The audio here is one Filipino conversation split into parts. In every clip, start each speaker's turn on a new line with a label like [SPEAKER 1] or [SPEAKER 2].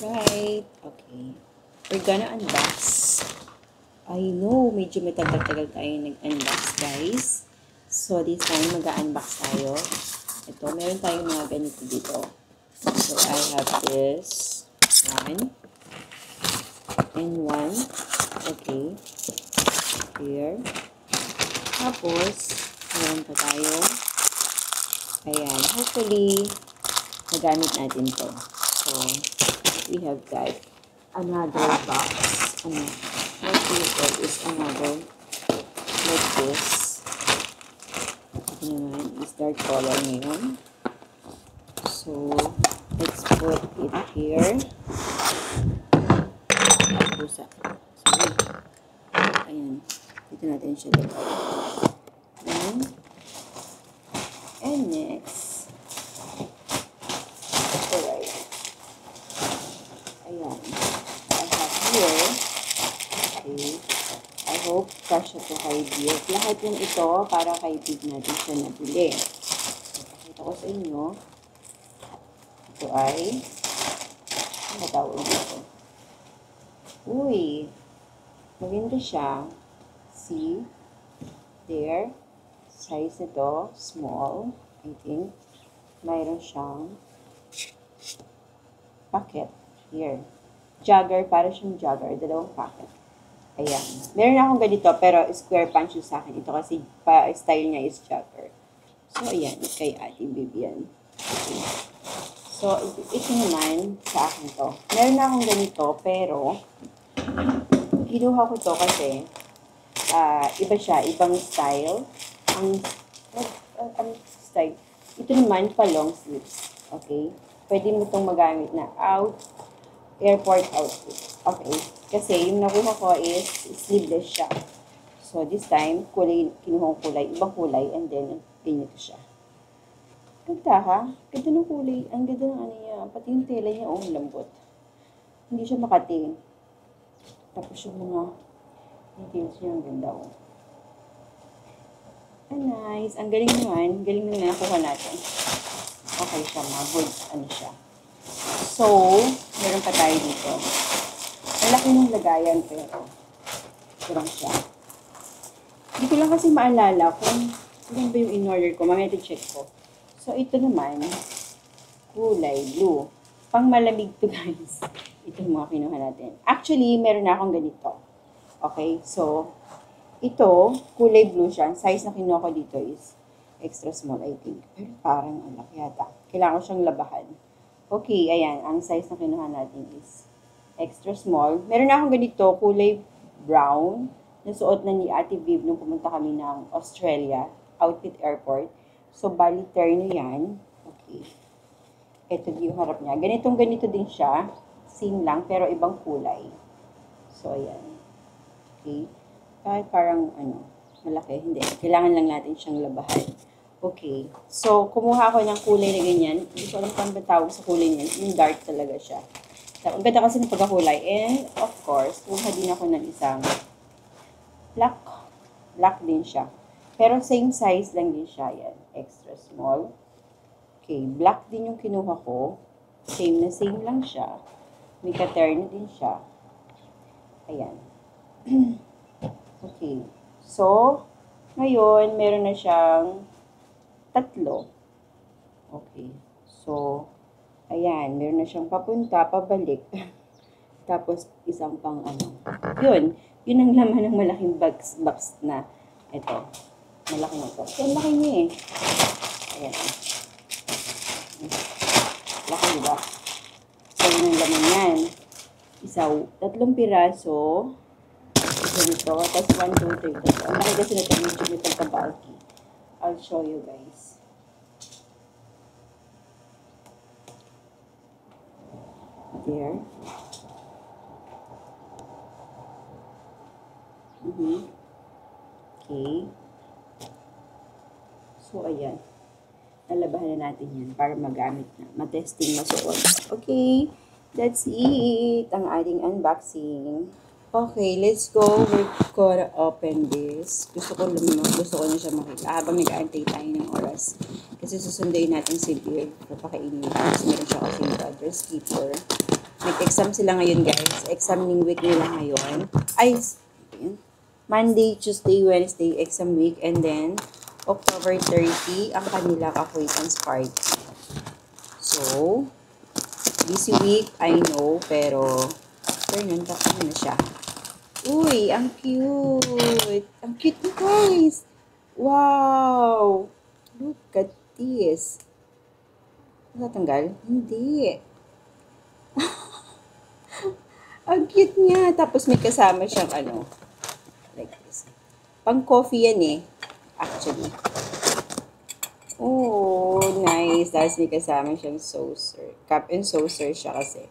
[SPEAKER 1] right. Okay. We're gonna unbox. I know, medyo matagal-tagal tayo nag-unbox, guys. So, this time, mag-unbox tayo. Ito, meron tayong mga ganito dito. So, I have this one. And one. Okay. Here. Tapos, meron pa tayo. Ayan. Hopefully, magamit natin to. So, we have got another box. What paper is another like this. Ito naman is dark color ngayon. So, let's put it here. Sorry. Ayan. Dito natin siya lagay. And next. Alright. Ayan. I have here. Okay. I hope kasya to kay Big. Lahat yung ito para kay Big natin siya nabili. So, pakita ko sa inyo. Ito ay ano tawag dito? Uy! Maganda siya. See? There. Size nito. Small. I think. Mayroon siyang packet. Here. Jogger. Para siyang jogger. Dalawang packet. Ayan. Meron akong ganito pero square punch yung sa akin. Ito kasi style niya is jogger. So, ayan. Kay Ate Vivian. Okay. So, ito naman sa akin to. Meron na akong ganito pero kinuha ko to kasi iba siya, ibang style. Ang style. Ito naman pa long sleeves. Okay? Pwede mo itong magamit na airport outfit. Okay? Kasi yung nakuha ko is sleeveless siya. So, this time, kinuha ko kulay, ibang kulay, and then, ganito siya. Ganda ha? Ganda ng kulay. Ang ganda ng ano niya. Pati yung tela niya, lambot. Hindi siya makati. Tapos yung mga details niya, ang ganda nice. Ang galing naman. Galing naman nakuha natin. Okay siya, mga good. Ano siya. So, meron pa tayo dito. Ang laki ng lagayan, pero kurang siya. Hindi ko lang kasi maalala kung ano ba yung in-order ko. Mamaya check ko. So, ito naman, kulay blue. Pang malamig to, guys. Ito yung mga kinuha natin. Actually, meron na akong ganito. Okay? So, ito, kulay blue siya. Ang size na kinuha ko dito is extra small, I think. Pero parang anak yata. Kailangan ko siyang labahan. Okay, ayan. Ang size na kinuha natin is extra small. Meron na akong ganito, kulay brown. Nasuot na ni Ate Viv nung pumunta kami ng Australia, Outfit Airport. So, bali, turn na yan. Okay. Ito yung harap niya. Ganito din siya. Same lang, pero ibang kulay. So, ayan. Okay. Kahit parang, malaki. Hindi. Kailangan lang natin siyang labahan. Okay. So, kumuha ako ng kulay na ganyan. Hindi ko alam kung ba tawag sa kulay niyan. Yung dark talaga siya. So, ang ganda kasi ng pagkakulay. And, of course, kumuha din ako ng isang black. Black din siya. Pero same size lang din siya. Yan. Extra small. Okay. Black din yung kinuha ko. Same na same lang siya. May ka-turn din siya. Ayan. Okay. So, ngayon, meron na siyang 3. Okay. So, ayan. Meron na siyang papunta, pabalik. Tapos, isang pang Yun. Yun ang laman ng malaking box na ito. Malaki na ito. So, laki niya eh. Ayan. Laki diba? So, yun ang laman yan. 3 piraso. Ganito. Tapos 1, 2, 3. Tapos, ang laki kasi na ito. Medyo pagka-bulky. I'll show you guys. There. Okay. So, ayan. Nalabahan na natin yan para magamit na. Matesting, masuot. Okay. That's it. Ang ating unboxing. Okay, let's go. We're gonna open this. Gusto ko na siya makita. Habang nag-aantay tayo ng oras. Kasi susunduin natin si Beer. Papakainin natin. Kasi meron siya kasing brother's keeper. Nag-exam sila ngayon, guys. Examining week nila ngayon. Ay, Monday, Tuesday, Wednesday, exam week. And then, October 30, ang kanila acquaintance party. So, busy week, I know, pero, nun, tapos na siya. Uy, ang cute! Ang cute mo, guys! Wow! Look at this. Natanggal? Hindi. Ang cute niya. Tapos may kasama siyang like this. Pang coffee yan eh. Actually. Oh, nice. Tapos may kasama siyang saucer. Cup and saucer siya kasi.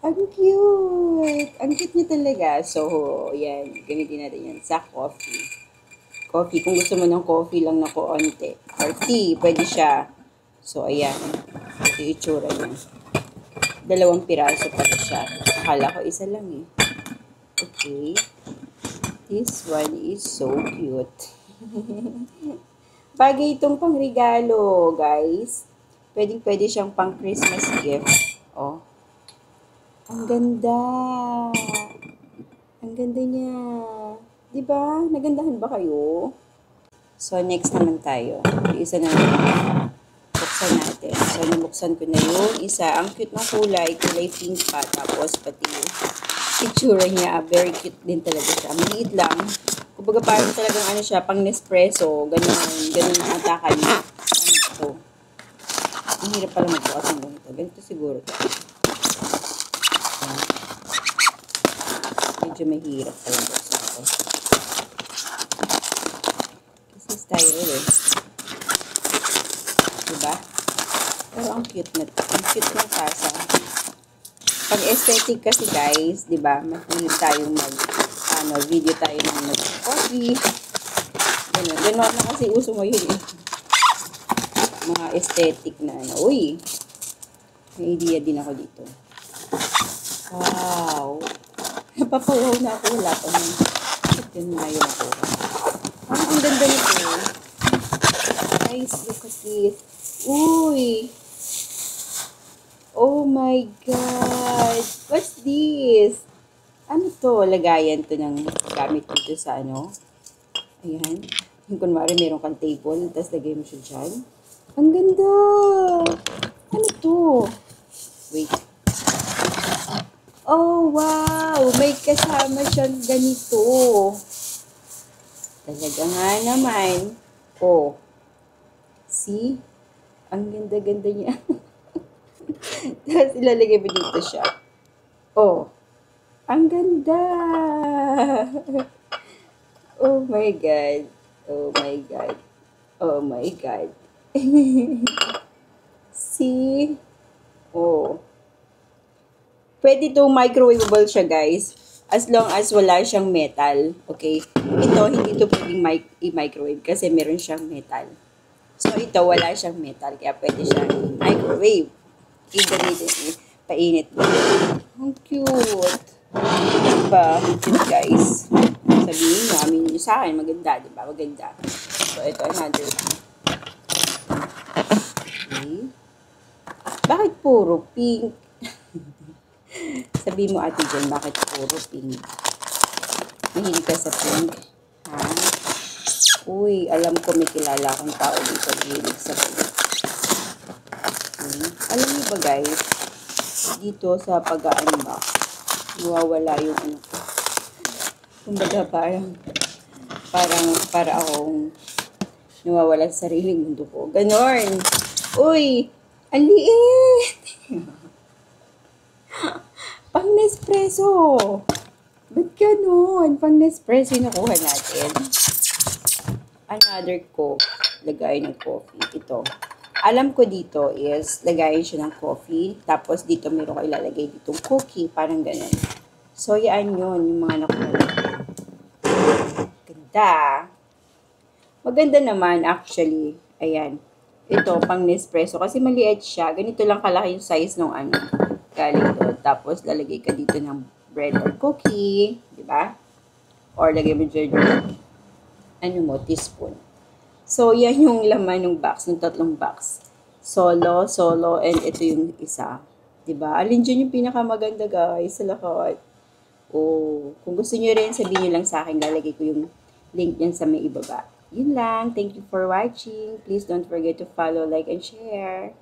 [SPEAKER 1] Ang cute. Ang cute niya talaga. So, yan. Gamitin natin yan sa coffee. Coffee. Kung gusto mo ng coffee lang na konti. Or tea. Pwede siya. So, ayan. Ito yung itsura niya. 2 piraso pala siya. Akala ko isa lang eh. Okay. This one is so cute. Bagay itong pang regalo, guys. Pwede siyang pang Christmas gift. Oh. Ang ganda. Ang ganda niya. Diba? Nagandahan ba kayo? So, next naman tayo. Isa na naman. Buksan natin. So, nabuksan ko na yung isa. Ang cute ng kulay. Kulay pink pa. Tapos, pati yung itsura niya. Very cute din talaga siya. Maliit lang. Kumbaga parang talagang siya, pang Nespresso. Ganun ang ataka niya. Ano ito? Ang hirap pala magbukas ng ganito. Ganito siguro ito. Medyo mahirap pala buksan ito. Kasi styro eh. Diba? Pero ang cute na ito. Ang cute ng tasa. Pag aesthetic kasi guys, diba? Mahilig tayong video tayo ng mag-coffee. Ganun na kasi uso mo yun eh. Mga aesthetic na Uy! May idea din ako dito. Wow! Napapawaw na ako. Wala pa nun. Yun nga yun ako. Ang ganda nito. Guys, look at this. Uy! Oh my God! What's this? Ano to? Lagayan to ng gamit dito sa Ayan. Yung kunwari meron kang table, tapos lagay mo siya dyan. Ang ganda! Ano to? Wait. Oh, wow! May kasama siyang ganito. Talaga nga naman. Oh. See? Ang ganda-ganda niya. Tapos ilalagay mo dito siya. Oh. Ang ganda! Oh my God. Oh my God. Oh my God. See? Oh. Pwede itong microwavable siya, guys. As long as wala siyang metal. Okay? Ito, hindi ito pwedeng i-microwave kasi meron siyang metal. So, ito, wala siyang metal. Kaya pwede siyang microwave. Painit. Ang cute. Diba? Cute, guys. Sabihin nyo, amin nyo sa akin, maganda, diba? Maganda. So, ito, another. Okay. Bakit puro pink? Sabihin mo, ate Jen, bakit puro pink? Mahilig ka sa pink? Ha? Uy, alam ko may kilala akong tao dito mahilig sa pink. Okay. Alam niyo ba, guys, dito sa pag-unbox, nawawala yung ko. Kumbaga para akong nawawala sa sariling mundo ko. Ganon. Uy, ang liit. Pang Nespresso. Ba't ganon? Pang Nespresso yung nakuha natin. Another Coke. Lagay ng coffee. Ito. Alam ko dito is lagayin siya ng coffee. Tapos dito meron ko ilalagay ditong cookie. Parang ganon. So, yan yun. Yung mga nakuha. Ganda. Maganda naman actually. Ayan. Ito, pang Nespresso. Kasi maliit siya. Ganito lang kalaki yung size ng galing doon. Tapos, lalagay ka dito ng bread or cookie. Diba? Or lagay mo dyan yung teaspoon. So, yan yung laman ng box. Ng 3 box. Solo, and ito yung isa. Diba? Alin dyan yung pinakamaganda guys sa lahat? O, kung gusto nyo rin, sabihin nyo lang sa akin. Lalagay ko yung link dyan sa may ibaba. Yun lang. Thank you for watching. Please don't forget to follow, like, and share.